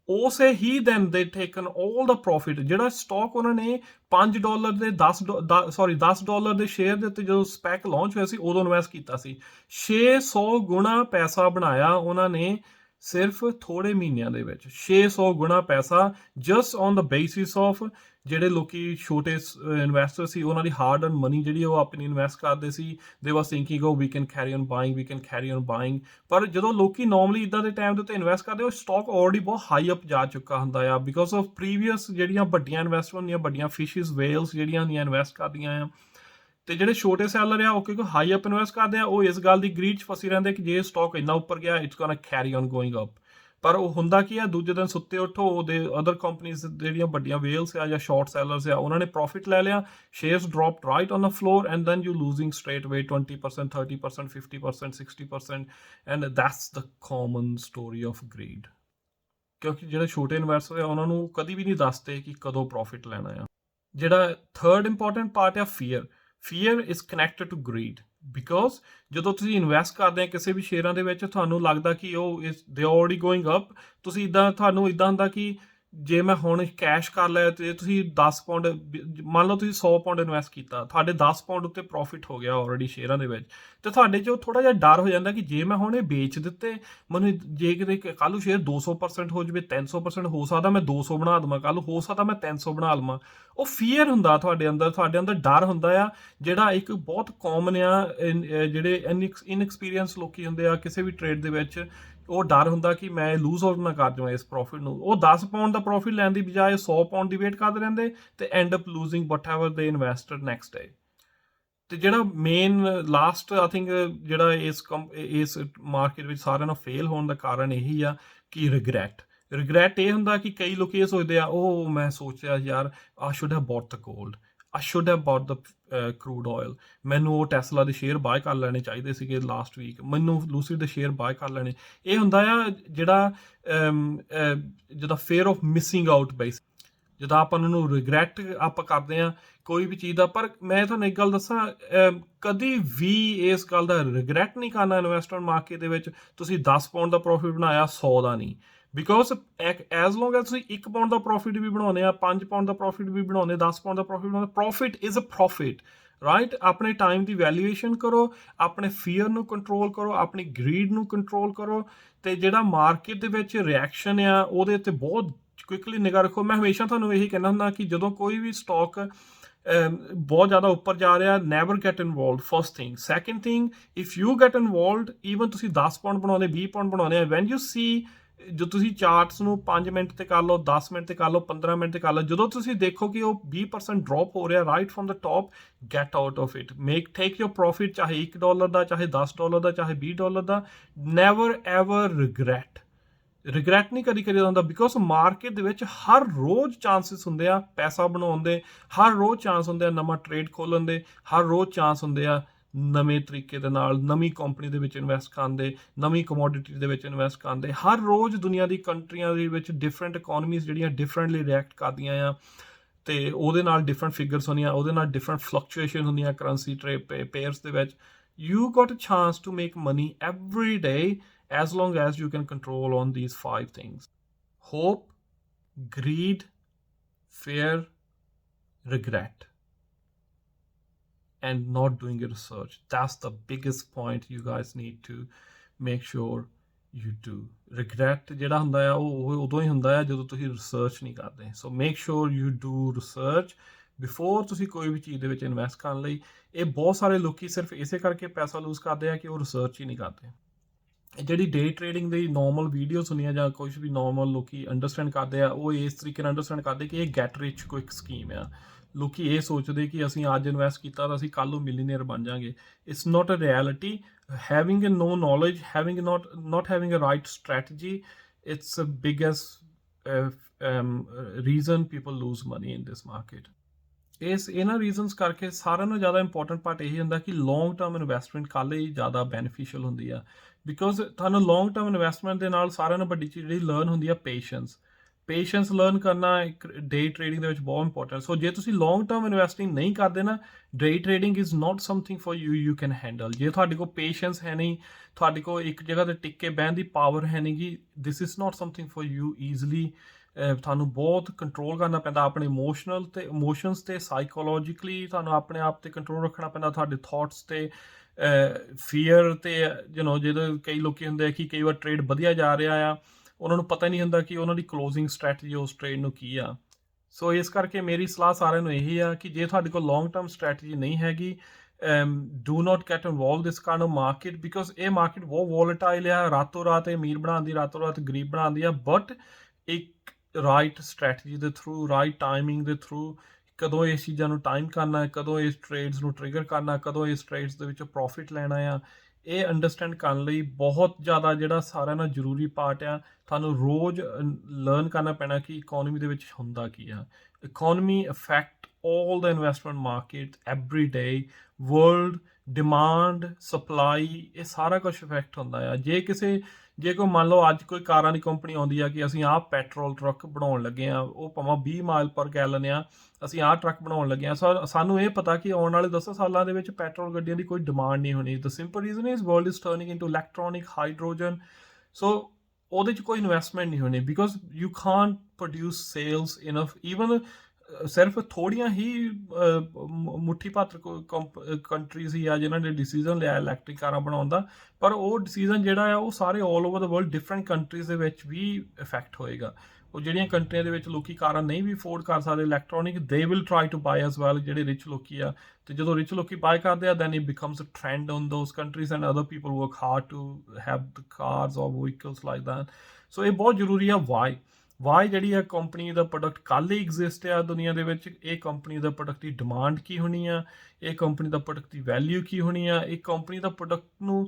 ਉਸੇ ਹੀ ਦਿਨ ਦੇ ਟੇਕਨ ਆਲ ਦਾ ਪ੍ਰੋਫਿਟ। ਜਿਹੜਾ ਸਟਾਕ ਉਹਨਾਂ ਨੇ $5 ਦੇ $10 ਦੇ ਸ਼ੇਅਰ ਦੇ ਉੱਤੇ ਜਦੋਂ ਸਪੈਕ ਲਾਂਚ ਹੋਇਆ ਸੀ, ਉਦੋਂ ਇਨਵੈਸਟ ਕੀਤਾ ਸੀ, 600 ਗੁਣਾ ਪੈਸਾ ਬਣਾਇਆ ਉਹਨਾਂ ਨੇ ਸਿਰਫ ਥੋੜੇ ਮਹੀਨਿਆਂ ਦੇ ਵਿੱਚ। 600 ਗੁਣਾ ਪੈਸਾ just on the basis of ਜਿਹੜੇ ਲੋਕੀ ਛੋਟੇ ਇਨਵੈਸਟਰ ਸੀ, ਉਹਨਾਂ ਦੀ ਹਾਰਡ ਅਰਨ ਮਨੀ ਜਿਹੜੀ ਉਹ ਆਪਣੀ ਇਨਵੈਸਟ ਕਰਦੇ ਸੀ, they was thinking oh we can carry on buying, we can carry on buying. ਪਰ ਜਦੋਂ ਲੋਕੀ ਨੋਰਮਲੀ ਇਦਾਂ ਦੇ ਟਾਈਮ ਦੇ ਉੱਤੇ ਇਨਵੈਸਟ ਕਰਦੇ, ਉਹ ਸਟਾਕ ਆਲਰੇਡੀ ਬਹੁਤ ਹਾਈ ਅਪ ਜਾ ਚੁੱਕਾ ਹੁੰਦਾ ਆ, ਬਿਕਾਜ਼ ਆਫ ਪ੍ਰੀਵੀਅਸ ਜਿਹੜੀਆਂ ਵੱਡੀਆਂ ਇਨਵੈਸਟਮੈਂਟ ਹੁੰਦੀਆਂ, ਵੱਡੀਆਂ ਫਿਸ਼ਿਸ, ਵੇਲਸ ਜਿਹੜੀਆਂ ਹੁੰਦੀਆਂ ਇਨਵੈਸਟ ਕਰਦੀਆਂ ਆ। ਤੇ ਜਿਹੜੇ ਛੋਟੇ ਸੈਲਰ ਆ, ਉਹ ਕਿਉਂਕਿ ਹਾਈ ਅਪ ਇਨਵੈਸਟ ਕਰਦੇ ਆ, ਉਹ ਇਸ ਗੱਲ ਦੀ ਗਰੀਡ 'ਚ ਫਸੀ ਰਹਿੰਦੇ ਕਿ ਜੇ ਸਟਾਕ ਇੰਨਾ ਉੱਪਰ ਗਿਆ, it's ਗੋਨਾ carry on going up. ਪਰ ਉਹ ਹੁੰਦਾ ਕੀ ਆ, ਦੂਜੇ ਦਿਨ ਸੁੱਤੇ ਉੱਠੋ, ਉਹਦੇ ਅਦਰ ਕੰਪਨੀਜ਼ ਜਿਹੜੀਆਂ ਵੱਡੀਆਂ ਵੇਲਸ ਆ ਜਾਂ ਸ਼ਾਰਟ ਸੈਲਰਸ ਆ, ਉਹਨਾਂ ਨੇ ਪ੍ਰੋਫਿਟ ਲੈ ਲਿਆ, shares dropped right on the floor, and then you losing straight way 20%, 30%, 50%, 60%, and that's the common story of greed. ਕਿਉਂਕਿ ਜਿਹੜੇ ਛੋਟੇ ਇਨਵੈਸਟਰ ਆ, ਉਹਨਾਂ ਨੂੰ ਕਦੀ ਵੀ ਨਹੀਂ ਦੱਸਦੇ ਕਿ ਕਦੋਂ ਪ੍ਰੋਫਿਟ ਲੈਣਾ ਆ। ਜਿਹੜਾ ਥਰਡ ਇੰਪੋਰਟੈਂਟ ਪਾਰਟ ਆ fear is connected to greed, because ਜਦੋਂ ਤੁਸੀਂ ਇਨਵੈਸਟ ਕਰਦੇ ਆ ਕਿਸੇ ਵੀ ਸ਼ੇਅਰਾਂ ਦੇ ਵਿੱਚ, ਤੁਹਾਨੂੰ ਲੱਗਦਾ ਕਿ ਉਹ ਦੇ ਆਲਰੇਡੀ ਗੋਇੰਗ ਅਪ, ਤੁਹਾਨੂੰ ਇਦਾਂ ਹੁੰਦਾ ਕਿ ਜੇ ਮੈਂ ਹੁਣ ਕੈਸ਼ ਕਰ ਲਿਆ ਤੇ ਤੁਸੀਂ 10 ਪਾਉਂਡ ਮੰਨ ਲਓ ਤੁਸੀਂ 100 ਪਾਉਂਡ ਇਨਵੈਸਟ ਕੀਤਾ, ਤੁਹਾਡੇ 10 ਪਾਉਂਡ ਉੱਤੇ ਪ੍ਰੋਫਿਟ ਹੋ ਗਿਆ ਆਲਰੇਡੀ ਸ਼ੇਅਰਾਂ ਦੇ ਵਿੱਚ, ਤੇ ਤੁਹਾਡੇ 'ਚ ਥੋੜਾ ਜਿਹਾ ਡਰ ਹੋ ਜਾਂਦਾ ਕਿ ਜੇ ਮੈਂ ਹੁਣ ਇਹ ਵੇਚ ਦਿੱਤੇ, ਮੈਨੂੰ ਜੇ ਕਿਤੇ ਕੱਲ੍ਹ ਨੂੰ ਸ਼ੇਅਰ 200% ਹੋ ਜਾਵੇ, 300% ਹੋ ਸਕਦਾ ਮੈਂ 200 ਬਣਾ ਦੇਵਾਂ, ਕੱਲ੍ਹ ਹੋ ਸਕਦਾ ਮੈਂ 300 ਬਣਾ ਲਵਾਂ। ਉਹ ਫੀਅਰ ਹੁੰਦਾ ਤੁਹਾਡੇ ਅੰਦਰ ਡਰ ਹੁੰਦਾ ਆ, ਜਿਹੜਾ ਇੱਕ ਬਹੁਤ ਕਾਮਨ ਆ ਜਿਹੜੇ ਇਨਐਕਸਪੀਰੀਅੰਸ ਲੋਕੀ ਹੁੰਦੇ ਆ ਕਿਸੇ ਵੀ ਟ੍ਰੇਡ ਦੇ ਵਿੱਚ। ਉਹ ਡਰ ਹੁੰਦਾ ਕਿ ਮੈਂ ਲੂਜ਼ ਆਊਟ ਨਾ ਕਰ ਜਾਵਾਂ ਇਸ ਪ੍ਰੋਫਿਟ ਨੂੰ। ਉਹ 10 ਪਾਉਂਡ ਦਾ ਪ੍ਰੋਫਿਟ ਲੈਣ ਦੀ ਬਜਾਏ 100 ਪਾਉਂਡ ਦੀ ਵੇਟ ਕਰਦੇ ਰਹਿੰਦੇ ਤੇ and up losing what ever ਦੇ ਇਨਵੈਸਟਡ ਨੈਕਸਟ ਡੇ। ਤੇ ਜਿਹੜਾ ਮੇਨ ਲਾਸਟ ਆਈ ਥਿੰਕ ਜਿਹੜਾ ਇਸ ਮਾਰਕੀਟ ਵਿੱਚ ਸਾਰਿਆਂ ਨਾਲ ਫੇਲ ਹੋਣ ਦਾ ਕਾਰਨ ਇਹੀ ਆ ਕਿ ਰਿਗਰੈਟ ਇਹ ਹੁੰਦਾ ਕਿ ਕਈ ਲੋਕ ਇਹ ਸੋਚਦੇ ਆ, ਉਹ ਮੈਂ ਸੋਚਿਆ ਯਾਰ ਆਈ should have bought the gold, I should have bought the crude oil, ਮੈਨੂੰ ਉਹ ਟੈਸਲਾ ਦੇ ਸ਼ੇਅਰ ਬਾਏ ਕਰ ਲੈਣੇ ਚਾਹੀਦੇ ਸੀਗੇ ਲਾਸਟ ਵੀਕ, ਮੈਨੂੰ ਲੂਸਿਡ ਦੇ ਸ਼ੇਅਰ ਬਾਏ ਕਰ ਲੈਣੇ। ਇਹ ਹੁੰਦਾ ਆ ਜਿਹੜਾ fear of missing out base, ਜਦੋਂ ਆਪਾਂ ਉਹਨੂੰ ਰਿਗਰੈਟ ਆਪਾਂ ਕਰਦੇ ਆ ਕੋਈ ਵੀ ਚੀਜ਼ ਦਾ। ਪਰ ਮੈਂ ਤੁਹਾਨੂੰ ਇੱਕ ਗੱਲ ਦੱਸਾਂ, ਕਦੀ ਵੀ ਇਸ ਗੱਲ ਦਾ ਰਿਗਰੈਟ ਨਹੀਂ ਕਰਨਾ ਇਨਵੈਸਟਮੈਂਟ ਮਾਰਕੀਟ ਦੇ ਵਿੱਚ ਤੁਸੀਂ 10 ਪਾਉਂਡ ਦਾ ਪ੍ਰੋਫਿਟ ਬਣਾਇਆ, 100 ਦਾ ਨਹੀਂ। ਬਿਕੋਜ਼ ਐਜ਼ ਲੌਂਗ ਐਜ਼ ਤੁਸੀਂ 1 ਪਾਉਂਡ ਦਾ ਪ੍ਰੋਫਿਟ ਵੀ ਬਣਾਉਂਦੇ ਆ, 5 ਪਾਉਂਡ ਦਾ ਪ੍ਰੋਫਿਟ ਵੀ ਬਣਾਉਂਦੇ, 10 ਪਾਉਂਡ ਦਾ ਪ੍ਰੋਫਿਟ ਬਣਾਉਂਦੇ, profit is a profit, right. ਆਪਣੇ ਟਾਈਮ ਦੀ ਵੈਲਿਊਏਸ਼ਨ ਕਰੋ, ਆਪਣੇ ਫੀਅਰ ਨੂੰ ਕੰਟਰੋਲ ਕਰੋ, ਆਪਣੀ ਗਰੀਡ ਨੂੰ ਕੰਟਰੋਲ ਕਰੋ, ਤੇ ਜਿਹੜਾ ਮਾਰਕੀਟ ਦੇ ਵਿੱਚ ਰਿਐਕਸ਼ਨ ਆ ਉਹਦੇ ਉੱਤੇ ਬਹੁਤ ਕੁਇਕਲੀ ਨਿਗਾਹ ਰੱਖੋ। ਮੈਂ ਹਮੇਸ਼ਾ ਤੁਹਾਨੂੰ ਇਹੀ ਕਹਿੰਦਾ ਹੁੰਦਾ ਕਿ ਜਦੋਂ ਕੋਈ ਵੀ ਸਟਾਕ ਬਹੁਤ ਜ਼ਿਆਦਾ ਉੱਪਰ ਜਾ ਰਿਹਾ, never get involved, first thing. Second thing, if you get involved, even ਤੁਸੀਂ 10 ਪਾਉਂਡ ਬਣਾਉਂਦੇ, 20 ਪਾਉਂਡ ਬਣਾਉਂਦੇ ਆ, ਵੈਨ ਯੂ ਸੀ, ਜੋ ਤੁਸੀਂ ਚਾਰਟਸ ਨੂੰ 5 ਮਿੰਟ ਤੇ ਕਰ ਲਓ, 10 ਮਿੰਟ ਤੇ ਕਰ ਲਓ, 15 ਮਿੰਟ ਤੇ ਕਰ ਲਓ, ਜਦੋਂ ਤੁਸੀਂ ਦੇਖੋ ਕਿ ਉਹ 20% ਡ੍ਰੌਪ ਹੋ ਰਿਹਾ right from the top, get out of it, take your profit, ਚਾਹੇ $1 ਦਾ, ਚਾਹੇ $10 ਦਾ, ਚਾਹੇ $20 ਦਾ। ਨੈਵਰ ਐਵਰ ਰਿਗਰੈਟ ਨਹੀਂ ਕਦੀ ਕਰੀਦਾ ਹੁੰਦਾ, ਬਿਕੋਜ਼ ਮਾਰਕੀਟ ਦੇ ਵਿੱਚ ਹਰ ਰੋਜ਼ ਚਾਂਸਿਸ ਹੁੰਦੇ ਆ ਪੈਸਾ ਬਣਾਉਣ ਦੇ, ਹਰ ਰੋਜ਼ ਚਾਂਸ ਹੁੰਦੇ ਆ ਨਵਾਂ ਟ੍ਰੇਡ ਖੋਲ੍ਹਣ ਦੇ, ਹਰ ਰੋਜ਼ ਚਾਂਸ ਹੁੰਦੇ ਆ ਨਵੇਂ ਤਰੀਕੇ ਦੇ ਨਾਲ ਨਵੀਂ ਕੰਪਨੀ ਦੇ ਵਿੱਚ ਇਨਵੈਸਟ ਕਰਨ ਦੇ, ਨਵੀਂ ਕਮੋਡਿਟੀ ਦੇ ਵਿੱਚ ਇਨਵੈਸਟ ਕਰਨ ਦੇ। ਹਰ ਰੋਜ਼ ਦੁਨੀਆ ਦੀ ਕੰਟਰੀਆਂ ਦੇ ਵਿੱਚ ਡਿਫਰੈਂਟ ਇਕੋਨਮੀਜ਼ ਜਿਹੜੀਆਂ ਡਿਫਰੈਂਟਲੀ ਰਿਐਕਟ ਕਰਦੀਆਂ ਆ, ਤੇ ਉਹਦੇ ਨਾਲ ਡਿਫਰੈਂਟ ਫਿਗਰਸ ਹੁੰਦੀਆਂ, ਉਹਦੇ ਨਾਲ ਡਿਫਰੈਂਟ ਫਲਕਚੁਏਸ਼ਨ ਹੁੰਦੀਆਂ ਕਰੰਸੀ ਪੇਅਰਸ ਦੇ ਵਿੱਚ। You got a chance to make money every day as long as you can control on these 5 things: hope, greed, fear, regret, and not doing your research. That's the biggest point you guys need to make sure you do. Regret ਜਿਹੜਾ ਹੁੰਦਾ ਆ ਉਹ ਉਦੋਂ ਹੀ ਹੁੰਦਾ ਆ ਜਦੋਂ ਤੁਸੀਂ research ਨਹੀਂ ਕਰਦੇ। ਸੋ make sure you do research before ਤੁਸੀਂ ਕੋਈ ਵੀ ਚੀਜ਼ ਦੇ ਵਿੱਚ ਇਨਵੈਸਟ ਕਰਨ ਲਈ। ਇਹ ਬਹੁਤ ਸਾਰੇ ਲੋਕੀ ਸਿਰਫ ਇਸੇ ਕਰਕੇ ਪੈਸਾ ਲੂਜ਼ ਕਰਦੇ ਆ ਕਿ ਉਹ ਰਿਸਰਚ ਹੀ ਨਹੀਂ ਕਰਦੇ। ਜਿਹੜੀ ਡੇ ਟ੍ਰੇਡਿੰਗ ਦੀ ਨੋਰਮਲ ਵੀਡੀਓਜ਼ ਹੁੰਦੀਆਂ ਜਾਂ ਕੁਝ ਵੀ ਨੋਰਮਲ ਲੋਕੀ ਅੰਡਰਸਟੈਂਡ ਕਰਦੇ ਆ, ਉਹ ਇਸ ਤਰੀਕੇ ਨਾਲ ਅੰਡਰਸਟੈਂਡ ਕਰਦੇ ਕਿ ਇਹ ਗੈਟ ਰਿਚ ਕੁਇਕ ਸਕੀਮ ਆ। ਲੋਕੀ ਇਹ ਸੋਚਦੇ ਕਿ ਅਸੀਂ ਅੱਜ ਇਨਵੈਸਟ ਕੀਤਾ ਤਾਂ ਅਸੀਂ ਕੱਲ੍ਹ ਨੂੰ ਮਿਲੀਨੀਅਰ ਬਣ ਜਾਵਾਂਗੇ। It's not a reality. Having a no knowledge, not having a right strategy, it's the biggest reason people lose money in this market. ਇਹਨਾਂ ਰੀਜ਼ਨਸ ਕਰਕੇ ਸਾਰਿਆਂ ਨੂੰ ਜ਼ਿਆਦਾ ਇੰਪੋਰਟੈਂਟ ਪਾਰਟ ਇਹੀ ਹੁੰਦਾ ਕਿ ਲੌਂਗ ਟਰਮ ਇਨਵੈਸਟਮੈਂਟ ਕੱਲ੍ਹ ਹੀ ਜ਼ਿਆਦਾ ਬੈਨੀਫੀਸ਼ੀਅਲ ਹੁੰਦੀ ਆ। ਬਿਕੋਜ਼ ਤੁਹਾਨੂੰ ਲੌਂਗ ਟਰਮ ਇਨਵੈਸਟਮੈਂਟ ਦੇ ਨਾਲ ਸਾਰਿਆਂ ਨੂੰ ਵੱਡੀ ਚੀਜ਼ ਜਿਹੜੀ ਲਰਨ ਹੁੰਦੀ ਆ ਪੇਸ਼ੈਂਸ ਲਰਨ ਕਰਨਾ ਇੱਕ ਡੇ ਟ੍ਰੇਡਿੰਗ ਦੇ ਵਿੱਚ ਬਹੁਤ ਇੰਪੋਰਟੈਂਟ। ਸੋ ਜੇ ਤੁਸੀਂ ਲੌਂਗ ਟਰਮ ਇਨਵੈਸਟਿੰਗ ਨਹੀਂ ਕਰਦੇ ਨਾ, day trading is not something for you can handle. ਜੇ ਤੁਹਾਡੇ ਕੋਲ ਪੇਸ਼ੈਂਸ ਹੈ ਨਹੀਂ, ਤੁਹਾਡੇ ਕੋਲ ਇੱਕ ਜਗ੍ਹਾ ਤੇ ਟਿਕ ਕੇ ਬਹਿਣ ਦੀ ਪਾਵਰ ਹੈ ਨਹੀਂ ਗੀ, this is not something for you easily. ਤੁਹਾਨੂੰ ਬਹੁਤ ਕੰਟਰੋਲ ਕਰਨਾ ਪੈਂਦਾ ਆਪਣੇ ਇਮੋਸ਼ਨਸ 'ਤੇ, ਸਾਈਕੋਲੋਜੀਕਲੀ ਤੁਹਾਨੂੰ ਆਪਣੇ ਆਪ 'ਤੇ ਕੰਟਰੋਲ ਰੱਖਣਾ ਪੈਂਦਾ, ਤੁਹਾਡੇ ਥਾਟਸ 'ਤੇ, ਫੀਅਰ 'ਤੇ। ਜਦੋਂ ਕਈ ਲੋਕ ਹੁੰਦੇ ਆ ਕਿ ਕਈ ਵਾਰ ਟ੍ਰੇਡ ਵਧੀਆ ਜਾ ਰਿਹਾ ਆ, ਉਹਨਾਂ ਨੂੰ ਪਤਾ ਨਹੀਂ ਹੁੰਦਾ ਕਿ ਉਹਨਾਂ ਦੀ ਕਲੋਜ਼ਿੰਗ ਸਟ੍ਰੈਟਜੀ ਉਸ ਟ੍ਰੇਡ ਨੂੰ ਕੀ ਆ। ਸੋ ਇਸ ਕਰਕੇ ਮੇਰੀ ਸਲਾਹ ਸਾਰਿਆਂ ਨੂੰ ਇਹੀ ਆ ਕਿ ਜੇ ਤੁਹਾਡੇ ਕੋਲ ਲੌਂਗ ਟਰਮ ਸਟ੍ਰੈਟਜੀ ਨਹੀਂ ਹੈਗੀ, do not get involve this kind of market, because ਇਹ ਮਾਰਕੀਟ ਬਹੁਤ ਵੋਲੇਟਾਈਲ ਆ। ਰਾਤੋਂ ਰਾਤ ਅਮੀਰ ਬਣਾਉਂਦੀ, ਰਾਤੋਂ ਰਾਤ ਗਰੀਬ ਬਣਾਉਂਦੀ ਆ। ਬਟ ਇੱਕ ਰਾਈਟ ਸਟ੍ਰੈਟਜੀ ਦੇ ਥਰੂ, ਰਾਈਟ ਟਾਈਮਿੰਗ ਦੇ ਥਰੂ, ਕਦੋਂ ਇਸ ਚੀਜ਼ਾਂ ਨੂੰ ਟਾਈਮ ਕਰਨਾ, ਕਦੋਂ ਇਸ ਟ੍ਰੇਡਸ ਨੂੰ ਟ੍ਰਿਗਰ ਕਰਨਾ, ਕਦੋਂ ਇਸ ਟ੍ਰੇਡਸ ਦੇ ਵਿੱਚੋਂ ਪ੍ਰੋਫਿਟ ਲੈਣਾ ਆ, ਇਹ ਅੰਡਰਸਟੈਂਡ ਕਰਨ ਲਈ ਬਹੁਤ ਜ਼ਿਆਦਾ ਜਿਹੜਾ ਸਾਰਿਆਂ ਨਾਲ ਜ਼ਰੂਰੀ ਪਾਰਟ ਆ। ਤੁਹਾਨੂੰ ਰੋਜ਼ ਲਰਨ ਕਰਨਾ ਪੈਣਾ ਕਿ ਇਕੋਨਮੀ ਦੇ ਵਿੱਚ ਹੁੰਦਾ ਕੀ ਆ। Economy affect all the investment market every day, world demand, supply, ਇਹ ਸਾਰਾ ਕੁਝ ਇਫੈਕਟ ਹੁੰਦਾ ਆ। ਜੇ ਕੋਈ ਮੰਨ ਲਓ ਅੱਜ ਕੋਈ ਕਾਰਾਂ ਦੀ ਕੰਪਨੀ ਆਉਂਦੀ ਆ ਕਿ ਅਸੀਂ ਆਹ ਪੈਟਰੋਲ ਟਰੱਕ ਬਣਾਉਣ ਲੱਗੇ ਆ, ਉਹ ਭਾਵੇਂ 20 ਮਾਈਲ ਪਰ ਗੈਲਨ ਆ, ਅਸੀਂ ਆਹ ਟਰੱਕ ਬਣਾਉਣ ਲੱਗੇ ਆ। ਸਾਨੂੰ ਇਹ ਪਤਾ ਕਿ ਆਉਣ ਵਾਲੇ 10 ਸਾਲਾਂ ਦੇ ਵਿੱਚ ਪੈਟਰੋਲ ਗੱਡੀਆਂ ਦੀ ਕੋਈ ਡਿਮਾਂਡ ਨਹੀਂ ਹੋਣੀ। The simple reason is world is turning into electronic, hydrogen. So ਉਹਦੇ 'ਚ ਕੋਈ ਇਨਵੈਸਟਮੈਂਟ ਨਹੀਂ ਹੋਣੀ, because you can't produce sales enough even ਸਿਰਫ ਥੋੜੀਆਂ ਹੀ ਮੁੱਠੀ ਭਰ ਕੰਟਰੀਜ਼ ਹੀ ਆ ਜਿਨ੍ਹਾਂ ਨੇ ਡਿਸੀਜਨ ਲਿਆ ਇਲੈਕਟ੍ਰਿਕ ਕਾਰਾਂ ਬਣਾਉਣ ਦਾ, ਪਰ ਉਹ ਡਿਸੀਜਨ ਜਿਹੜਾ ਆ ਉਹ ਸਾਰੇ ਆਲ ਓਵਰ ਦਾ ਵਰਲਡ ਡਿਫਰੈਂਟ ਕੰਟਰੀਜ਼ ਦੇ ਵਿੱਚ ਵੀ ਇਫੈਕਟ ਹੋਏਗਾ। ਉਹ ਜਿਹੜੀਆਂ ਕੰਟਰੀਆਂ ਦੇ ਵਿੱਚ ਲੋਕੀ ਕਾਰਾਂ ਨਹੀਂ ਵੀ ਅਫੋਰਡ ਕਰ ਸਕਦੇ electronic, they will try to buy as well, ਜਿਹੜੇ ਰਿਚ ਲੋਕੀ ਆ, ਤੇ ਜਦੋਂ ਰਿਚ ਲੋਕੀ ਬਾਈ ਕਰਦੇ ਆ then it becomes a trend on those countries and other people work hard to have the cars or vehicles like that. So ਇਹ ਬਹੁਤ ਜ਼ਰੂਰੀ ਆ। ਵਾਈ ਜਿਹੜੀ ਆ ਕੰਪਨੀ ਦਾ ਪ੍ਰੋਡਕਟ ਕੱਲ੍ਹ ਹੀ ਐਗਜ਼ਿਸਟ ਆ ਦੁਨੀਆ ਦੇ ਵਿੱਚ, ਇਹ ਕੰਪਨੀ ਦਾ ਪ੍ਰੋਡਕਟ ਦੀ ਡਿਮਾਂਡ ਕੀ ਹੋਣੀ ਆ, ਇਹ ਕੰਪਨੀ ਦਾ ਪ੍ਰੋਡਕਟ ਦੀ ਵੈਲਿਊ ਕੀ ਹੋਣੀ ਆ, ਇਹ ਕੰਪਨੀ ਦਾ ਪ੍ਰੋਡਕਟ ਨੂੰ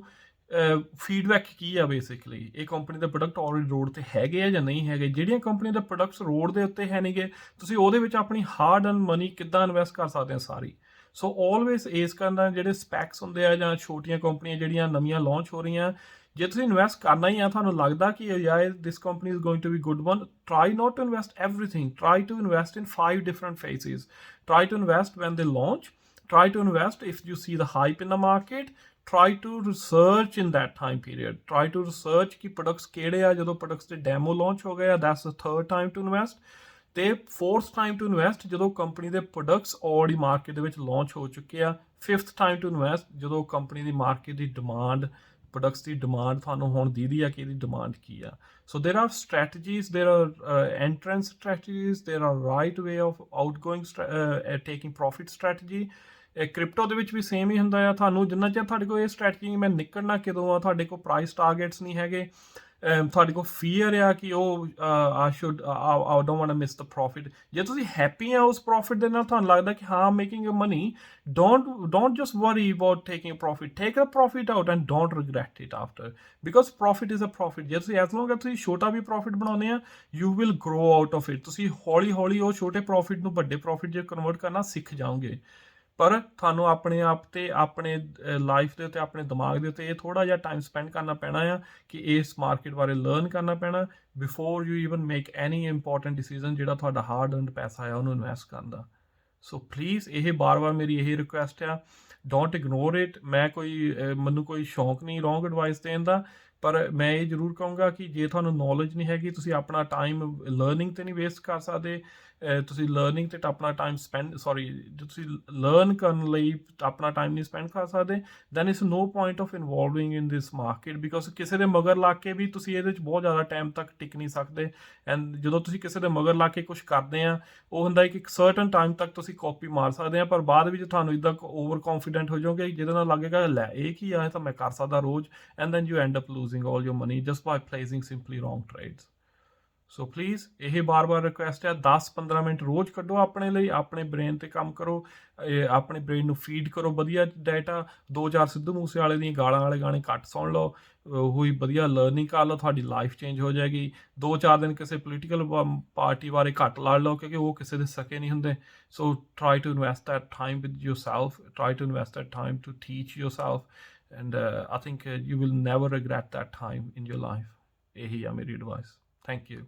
ਫੀਡਬੈਕ ਕੀ ਆ ਬੇਸਿਕਲੀ, ਇਹ ਕੰਪਨੀ ਦੇ ਪ੍ਰੋਡਕਟ ਆਲਰੇਡੀ ਰੋਡ ਤੇ ਹੈਗੇ ਆ ਜਾਂ ਨਹੀਂ ਹੈਗੇ। ਜਿਹੜੀਆਂ ਕੰਪਨੀ ਦੇ ਪ੍ਰੋਡਕਟਸ ਰੋਡ ਦੇ ਉੱਤੇ ਹੈ ਨਹੀਂਗੇ, ਤੁਸੀਂ ਉਹਦੇ ਵਿੱਚ ਆਪਣੀ ਹਾਰਡ ਅਰਨ ਮਨੀ ਕਿੱਦਾਂ ਇਨਵੈਸਟ ਕਰ ਸਕਦੇ ਆ ਸਾਰੀ। ਸੋ ਆਲਵੇਜ਼ ਇਸ ਕਰਨਾ, ਜਿਹੜੇ ਸਪੈਕਸ ਹੁੰਦੇ ਆ ਜਾਂ ਛੋਟੀਆਂ ਕੰਪਨੀਆਂ ਜਿਹੜੀਆਂ ਨਵੀਆਂ ਲਾਂਚ ਹੋ ਰਹੀਆਂ, ਜੇ ਤੁਸੀਂ ਇਨਵੈਸਟ ਕਰਨਾ ਹੀ ਆ, ਤੁਹਾਨੂੰ ਲੱਗਦਾ ਕਿ ਯਾਰ this company is going to be good one, try not to invest everything, try to invest in 5 different phases, try to invest when they launch, try to invest if you see the hype in the market, try to research in that time period, try to research कि products ਕਿਹੜੇ ਆ, ਜਦੋਂ products ਦੇ demo launch ਹੋ ਗਏ ਆ, that's the third time to invest, ਤੇ fourth time to invest ਜਦੋਂ ਕੰਪਨੀ ਦੇ products already ਮਾਰਕੀਟ ਦੇ ਵਿੱਚ launch ਹੋ ਚੁੱਕੇ ਆ, fifth time to invest ਜਦੋਂ ਕੰਪਨੀ ਦੀ ਮਾਰਕੀਟ ਦੀ ਡਿਮਾਂਡ, ਪ੍ਰੋਡਕਟਸ ਦੀ ਡਿਮਾਂਡ ਤੁਹਾਨੂੰ ਹੁਣ ਦੀਦੀ ਆ ਕਿ ਇਹਦੀ ਡਿਮਾਂਡ ਕੀ ਆ। So there are strategies, there are entrance strategies, there are right way of outgoing taking profit strategy. Crypto ਦੇ ਵਿੱਚ ਵੀ ਸੇਮ ਹੀ ਹੁੰਦਾ ਆ। ਤੁਹਾਨੂੰ ਜਿੰਨਾ ਚਿਰ ਤੁਹਾਡੇ ਕੋਲ ਇਹ ਸਟ੍ਰੈਟਜੀ ਮੈਂ ਨਿਕਲਣਾ ਕਿਦੋਂ ਆ, ਤੁਹਾਡੇ ਕੋਲ ਪ੍ਰਾਈਸ ਟਾਰਗੇਟਸ ਨਹੀਂ ਹੈਗੇ, ਤੁਹਾਡੇ ਕੋਲ ਫੀਅਰ ਆ ਕਿ ਉਹ I don't want to miss the profit, ਜੇ ਤੁਸੀਂ ਹੈਪੀ ਆ ਉਸ ਪ੍ਰੋਫਿਟ ਦੇ ਨਾਲ, ਤੁਹਾਨੂੰ ਲੱਗਦਾ ਕਿ ਹਾਂ making a money, don't just worry about taking a profit, take a profit out and don't regret it after, because profit is a profit। ਜੇ ਤੁਸੀਂ as long as ਤੁਸੀਂ ਛੋਟਾ ਵੀ ਪ੍ਰੋਫਿਟ ਬਣਾਉਂਦੇ ਆ, you will grow out of it, ਤੁਸੀਂ ਹੌਲੀ ਹੌਲੀ ਉਹ ਛੋਟੇ ਪ੍ਰੋਫਿਟ ਨੂੰ ਵੱਡੇ ਪ੍ਰੋਫਿਟ 'ਚ ਕਨਵਰਟ ਕਰਨਾ ਸਿੱਖ ਜਾਓਗੇ। ਪਰ ਤੁਹਾਨੂੰ ਆਪਣੇ ਆਪ ਤੇ, ਆਪਣੇ ਲਾਈਫ ਦੇ ਉੱਤੇ, ਆਪਣੇ ਦਿਮਾਗ ਦੇ ਉੱਤੇ ਇਹ ਥੋੜ੍ਹਾ ਜਿਹਾ ਟਾਈਮ ਸਪੈਂਡ ਕਰਨਾ ਪੈਣਾ ਆ ਕਿ ਇਸ ਮਾਰਕੀਟ ਬਾਰੇ ਲਰਨ ਕਰਨਾ ਪੈਣਾ before you even make any important decision ਜਿਹੜਾ ਤੁਹਾਡਾ ਹਾਰਡ ਅਰਨਡ ਪੈਸਾ ਆ ਉਹਨੂੰ ਇਨਵੈਸਟ ਕਰਨ ਦਾ। ਸੋ ਪਲੀਜ਼ ਇਹ ਬਾਰ-ਬਾਰ ਮੇਰੀ ਇਹ ਰਿਕੁਐਸਟ ਆ, ਡੋਂਟ ਇਗਨੋਰ ਇਟ। ਮੈਂ ਮੈਨੂੰ ਕੋਈ ਸ਼ੌਂਕ ਨਹੀਂ ਰੋਂਗ ਐਡਵਾਈਸ ਦੇਣ ਦਾ, ਪਰ ਮੈਂ ਇਹ ਜ਼ਰੂਰ ਕਹੂੰਗਾ ਕਿ ਜੇ ਤੁਹਾਨੂੰ ਨੌਲੇਜ ਨਹੀਂ ਹੈਗੀ, ਤੁਸੀਂ ਆਪਣਾ ਟਾਈਮ ਲਰਨਿੰਗ 'ਤੇ ਨਹੀਂ ਵੇਸਟ ਕਰ ਸਕਦੇ। ਤੁਸੀਂ ਲਰਨਿੰਗ 'ਤੇ ਆਪਣਾ ਟਾਈਮ ਜੇ ਤੁਸੀਂ ਲਰਨ ਕਰਨ ਲਈ ਆਪਣਾ ਟਾਈਮ ਨਹੀਂ ਸਪੈਂਡ ਕਰ ਸਕਦੇ, then it's no point of involving in this market, because ਕਿਸੇ ਦੇ ਮਗਰ ਲਾ ਕੇ ਵੀ ਤੁਸੀਂ ਇਹਦੇ 'ਚ ਬਹੁਤ ਜ਼ਿਆਦਾ ਟਾਈਮ ਤੱਕ ਟਿਕ ਨਹੀਂ ਸਕਦੇ। ਐਂਡ ਜਦੋਂ ਤੁਸੀਂ ਕਿਸੇ ਦੇ ਮਗਰ ਲਾ ਕੇ ਕੁਛ ਕਰਦੇ ਆ, ਉਹ ਹੁੰਦਾ ਕਿ ਇੱਕ ਸਰਟਨ ਟਾਈਮ ਤੱਕ ਤੁਸੀਂ ਕਾਪੀ ਮਾਰ ਸਕਦੇ ਆ, ਪਰ ਬਾਅਦ ਵਿੱਚ ਤੁਹਾਨੂੰ ਇੱਦਾਂ ਓਵਰ ਕੌਨਫੀਡੈਂਟ ਹੋ ਜਾਓਗੇ ਜਿਹਦੇ ਨਾਲ ਲੱਗੇਗਾ ਲੈ ਇਹ ਕੀ ਆ, ਇਹ ਤਾਂ ਮੈਂ ਕਰ ਸਕਦਾ ਰੋਜ਼, and then you end up losing all your money just by placing simply wrong trades. So please ਇਹ ਬਾਰ-ਬਾਰ ਰਿਕੁਐਸਟ ਹੈ, 10-15 ਮਿੰਟ ਰੋਜ਼ ਕੱਢੋ ਆਪਣੇ ਲਈ, ਆਪਣੇ ਬ੍ਰੇਨ 'ਤੇ ਕੰਮ ਕਰੋ, ਆਪਣੇ ਬ੍ਰੇਨ ਨੂੰ ਫੀਡ ਕਰੋ ਵਧੀਆ ਡਾਟਾ। 2-4 ਸਿੱਧੂ ਮੂਸੇਵਾਲੇ ਦੀਆਂ ਗਾਲਾਂ ਵਾਲੇ ਗਾਣੇ ਘੱਟ ਸੁਣ ਲਓ, ਉਹੀ ਵਧੀਆ ਲਰਨਿੰਗ ਕਰ ਲਓ, ਤੁਹਾਡੀ ਲਾਈਫ ਚੇਂਜ ਹੋ ਜਾਏਗੀ। 2-4 ਦਿਨ ਕਿਸੇ ਪੋਲੀਟੀਕਲ ਪਾਰਟੀ ਬਾਰੇ ਘੱਟ ਲੜ ਲਓ ਕਿਉਂਕਿ ਉਹ ਕਿਸੇ ਦੇ ਸਕੇ ਨਹੀਂ ਹੁੰਦੇ। So try to invest that time with yourself, try to invest that time to teach yourself, and I think you will never regret that time in your life। ਇਹੀ ਆ ਮੇਰੀ ਐਡਵਾਈਸ। Thank you.